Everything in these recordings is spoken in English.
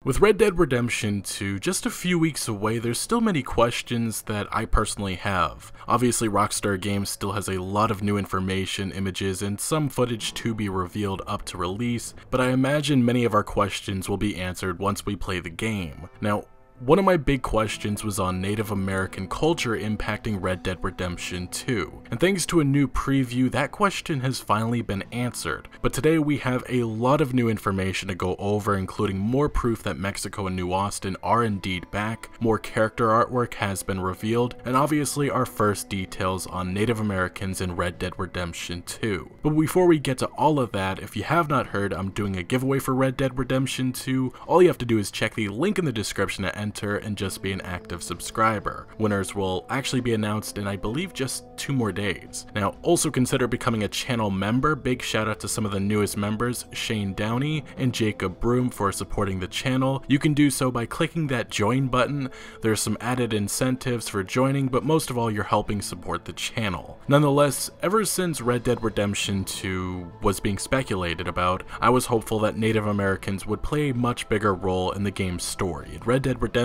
With Red Dead Redemption 2 just a few weeks away, there's still many questions that I personally have. Obviously, Rockstar Games still has a lot of new information, images, and some footage to be revealed up to release, but I imagine many of our questions will be answered once we play the game. Now, one of my big questions was on Native American culture impacting Red Dead Redemption 2, and thanks to a new preview, that question has finally been answered. But today we have a lot of new information to go over, including more proof that Mexico and New Austin are indeed back, more character artwork has been revealed, and obviously our first details on Native Americans in Red Dead Redemption 2. But before we get to all of that, if you have not heard, I'm doing a giveaway for Red Dead Redemption 2. All you have to do is check the link in the description to enter and just be an active subscriber. Winners will actually be announced in, I believe, just 2 more days. Now, also consider becoming a channel member. Big shout out to some of the newest members, Shane Downey and Jacob Broom, for supporting the channel. You can do so by clicking that join button. There's some added incentives for joining, but most of all, you're helping support the channel. Nonetheless, ever since Red Dead Redemption 2 was being speculated about, I was hopeful that Native Americans would play a much bigger role in the game's story. In Red Dead Redemption,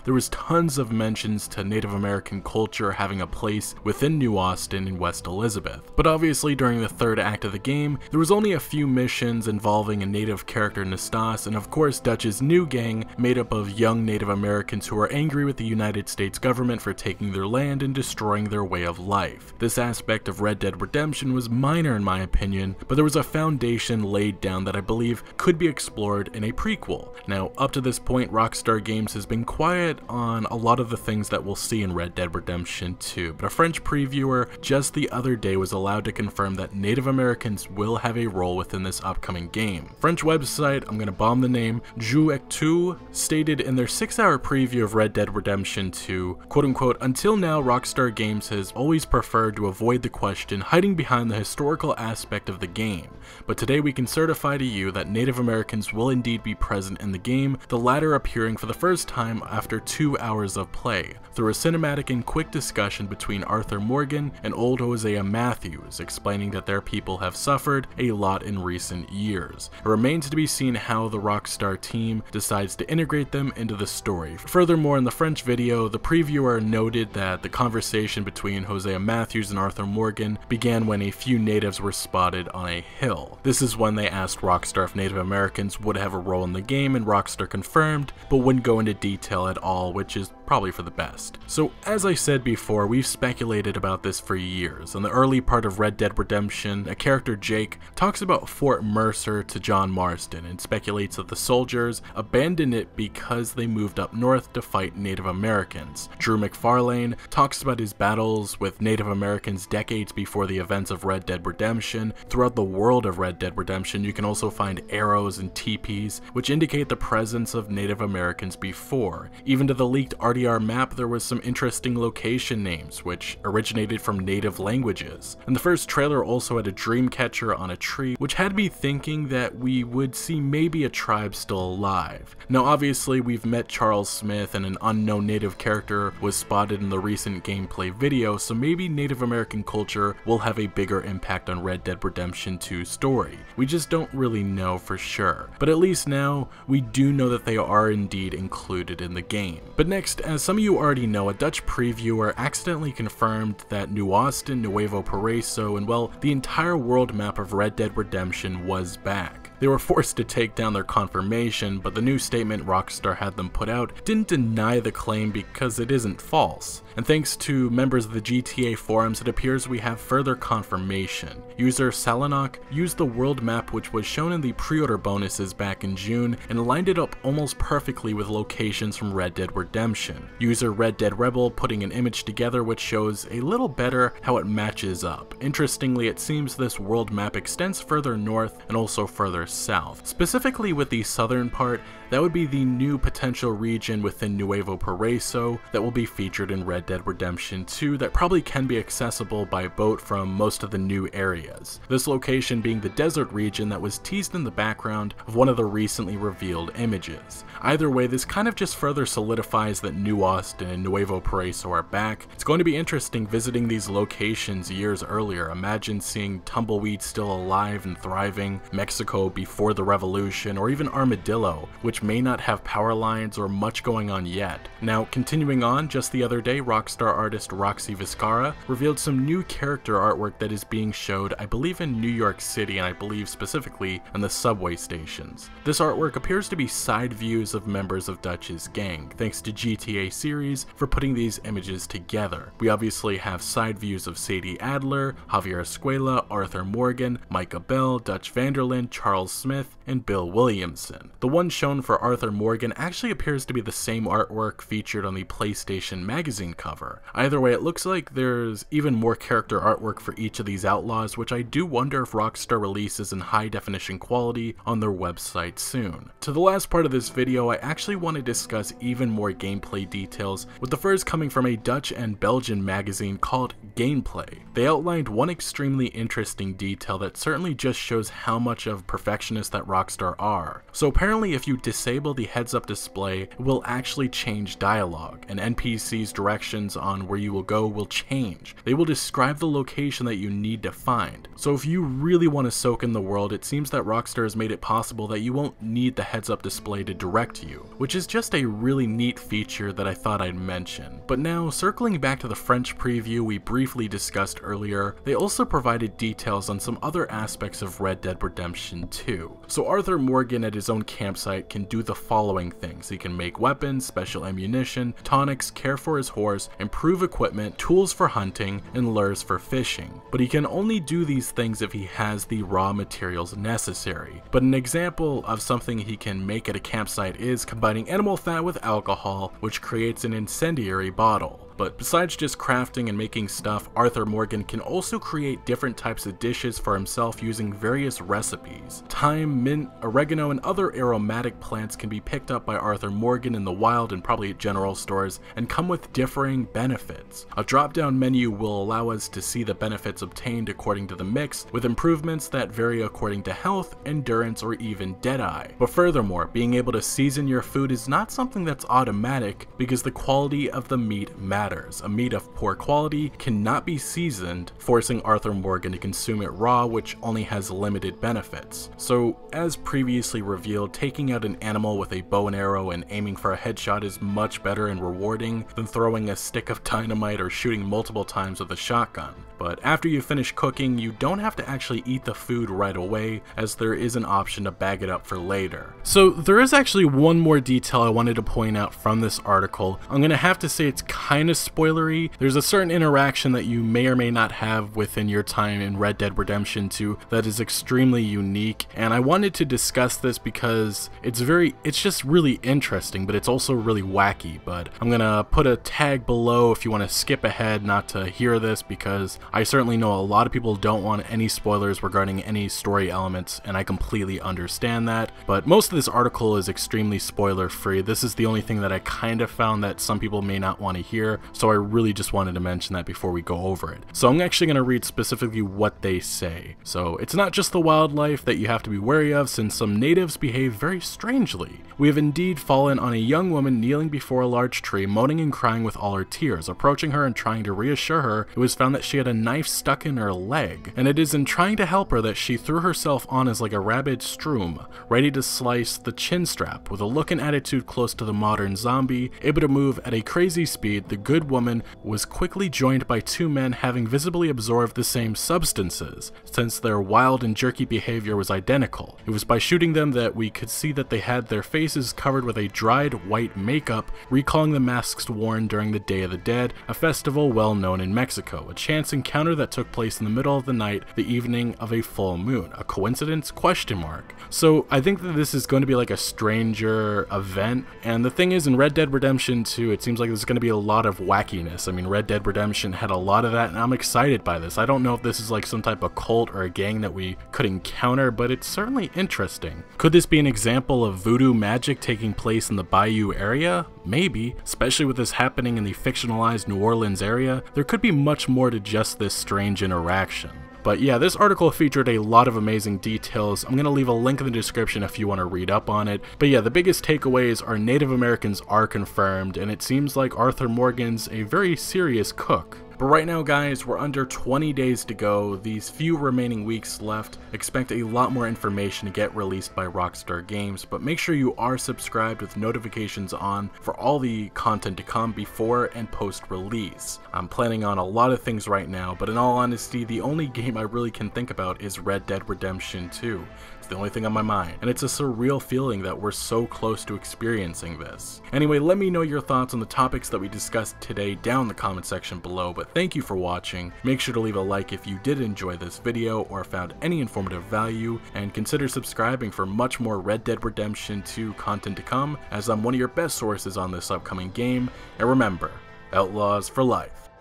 there was tons of mentions to Native American culture having a place within New Austin and West Elizabeth. But obviously during the third act of the game, there was only a few missions involving a native character, Nastas, and of course Dutch's new gang made up of young Native Americans who are angry with the United States government for taking their land and destroying their way of life. This aspect of Red Dead Redemption was minor in my opinion, but there was a foundation laid down that I believe could be explored in a prequel. Now, up to this point, Rockstar Games has been quiet on a lot of the things that we'll see in Red Dead Redemption 2, but a French previewer just the other day was allowed to confirm that Native Americans will have a role within this upcoming game. French website, I'm gonna bomb the name, Jeux Actu, stated in their 6-hour preview of Red Dead Redemption 2, quote unquote, "Until now, Rockstar Games has always preferred to avoid the question hiding behind the historical aspect of the game, but today we can certify to you that Native Americans will indeed be present in the game, the latter appearing for the first time after 2 hours of play, through a cinematic and quick discussion between Arthur Morgan and old Hosea Matthews, explaining that their people have suffered a lot in recent years. It remains to be seen how the Rockstar team decides to integrate them into the story." Furthermore, in the French video, the previewer noted that the conversation between Hosea Matthews and Arthur Morgan began when a few natives were spotted on a hill. This is when they asked Rockstar if Native Americans would have a role in the game, and Rockstar confirmed, but wouldn't go into detail at all, which is probably for the best. So as I said before, we've speculated about this for years. In the early part of Red Dead Redemption, a character, Jake, talks about Fort Mercer to John Marston and speculates that the soldiers abandoned it because they moved up north to fight Native Americans. Drew McFarlane talks about his battles with Native Americans decades before the events of Red Dead Redemption. Throughout the world of Red Dead Redemption, you can also find arrows and teepees, which indicate the presence of Native Americans before. Even to the leaked RDR map, there was some interesting location names, which originated from native languages. And the first trailer also had a dream catcher on a tree, which had me thinking that we would see maybe a tribe still alive. Now obviously we've met Charles Smith, and an unknown native character was spotted in the recent gameplay video, so maybe Native American culture will have a bigger impact on Red Dead Redemption 2's story. We just don't really know for sure. But at least now, we do know that they are indeed included in the game. But next, as some of you already know, a Dutch previewer accidentally confirmed that New Austin, Nuevo, Paraiso, and well, the entire world map of Red Dead Redemption was back. They were forced to take down their confirmation, but the new statement Rockstar had them put out didn't deny the claim because it isn't false. And thanks to members of the GTA forums, it appears we have further confirmation. User Salanok used the world map which was shown in the pre-order bonuses back in June and lined it up almost perfectly with locations from Red Dead Redemption. User Red Dead Rebel putting an image together which shows a little better how it matches up. Interestingly, it seems this world map extends further north and also further south. Specifically with the southern part, that would be the new potential region within Nuevo Paraiso that will be featured in Red Dead Redemption 2 that probably can be accessible by boat from most of the new areas. This location being the desert region that was teased in the background of one of the recently revealed images. Either way, this kind of just further solidifies that New Austin and Nuevo Paraiso are back. It's going to be interesting visiting these locations years earlier. Imagine seeing Tumbleweed still alive and thriving, Mexico before the revolution, or even Armadillo, which which may not have power lines or much going on yet. Now, continuing on, just the other day, Rockstar artist Roxy Vizcarra revealed some new character artwork that is being showed, I believe in New York City, and I believe specifically on the subway stations. This artwork appears to be side views of members of Dutch's gang, thanks to GTA series for putting these images together. We obviously have side views of Sadie Adler, Javier Escuela, Arthur Morgan, Micah Bell, Dutch Vanderlyn, Charles Smith, and Bill Williamson. The one shown for Arthur Morgan actually appears to be the same artwork featured on the PlayStation magazine cover. Either way, it looks like there's even more character artwork for each of these outlaws, which I do wonder if Rockstar releases in high definition quality on their website soon. To the last part of this video, I actually want to discuss even more gameplay details, with the first coming from a Dutch and Belgian magazine called Gameplay. They outlined one extremely interesting detail that certainly just shows how much of perfectionists that Rockstar are. So apparently if you disable the heads-up display, it will actually change dialogue, and NPCs' directions on where you will go will change. They will describe the location that you need to find. So if you really want to soak in the world, it seems that Rockstar has made it possible that you won't need the heads-up display to direct you, which is just a really neat feature that I thought I'd mention. But now, circling back to the French preview we briefly discussed earlier, they also provided details on some other aspects of Red Dead Redemption 2. So Arthur Morgan at his own campsite can do the following things. He can make weapons, special ammunition, tonics, care for his horse, improve equipment, tools for hunting, and lures for fishing. But he can only do these things if he has the raw materials necessary. But an example of something he can make at a campsite is combining animal fat with alcohol, which creates an incendiary bottle. But besides just crafting and making stuff, Arthur Morgan can also create different types of dishes for himself using various recipes. Thyme, mint, oregano, and other aromatic plants can be picked up by Arthur Morgan in the wild and probably at general stores and come with differing benefits. A drop-down menu will allow us to see the benefits obtained according to the mix, with improvements that vary according to health, endurance, or even deadeye. But furthermore, being able to season your food is not something that's automatic because the quality of the meat matters. A meat of poor quality cannot be seasoned, forcing Arthur Morgan to consume it raw, which only has limited benefits. So, as previously revealed, taking out an animal with a bow and arrow and aiming for a headshot is much better and rewarding than throwing a stick of dynamite or shooting multiple times with a shotgun. But after you finish cooking, you don't have to actually eat the food right away, as there is an option to bag it up for later. So there is actually one more detail I wanted to point out from this article. I'm gonna have to say it's kind of spoilery. There's a certain interaction that you may or may not have within your time in Red Dead Redemption 2 that is extremely unique, and I wanted to discuss this because it's just really interesting, but it's also really wacky. But I'm gonna put a tag below if you want to skip ahead not to hear this, because I certainly know a lot of people don't want any spoilers regarding any story elements, and I completely understand that, but most of this article is extremely spoiler free. This is the only thing that I kind of found that some people may not want to hear, so I really just wanted to mention that before we go over it. So I'm actually going to read specifically what they say. So it's not just the wildlife that you have to be wary of, since some natives behave very strangely. We have indeed fallen on a young woman kneeling before a large tree, moaning and crying with all her tears. Approaching her and trying to reassure her, it was found that she had a knife stuck in her leg, and it is in trying to help her that she threw herself on as like a rabid strum, ready to slice the chin strap. With a look and attitude close to the modern zombie, able to move at a crazy speed, the good woman was quickly joined by two men having visibly absorbed the same substances, since their wild and jerky behavior was identical. It was by shooting them that we could see that they had their faces covered with a dried white makeup, recalling the masks worn during the Day of the Dead, a festival well known in Mexico. A chance encounter that took place in the middle of the night, the evening of a full moon. A coincidence? Question mark. So I think that this is going to be like a stranger event, and the thing is, in Red Dead Redemption 2, it seems like there's going to be a lot of wackiness. I mean, Red Dead Redemption had a lot of that, and I'm excited by this. I don't know if this is like some type of cult or a gang that we could encounter, but it's certainly interesting. Could this be an example of voodoo magic taking place in the Bayou area? Maybe, especially with this happening in the fictionalized New Orleans area. There could be much more to just this strange interaction. But yeah, this article featured a lot of amazing details. I'm going to leave a link in the description if you want to read up on it. But yeah, the biggest takeaways are Native Americans are confirmed, and it seems like Arthur Morgan's a very serious cook. But right now guys, we're under 20 days to go, these few remaining weeks left. Expect a lot more information to get released by Rockstar Games, but make sure you are subscribed with notifications on for all the content to come before and post release. I'm planning on a lot of things right now, but in all honesty, the only game I really can think about is Red Dead Redemption 2. It's the only thing on my mind, and it's a surreal feeling that we're so close to experiencing this. Anyway, let me know your thoughts on the topics that we discussed today down in the comment section below, but thank you for watching. Make sure to leave a like if you did enjoy this video or found any informative value, and consider subscribing for much more Red Dead Redemption 2 content to come, as I'm one of your best sources on this upcoming game. And remember, Outlaws for life.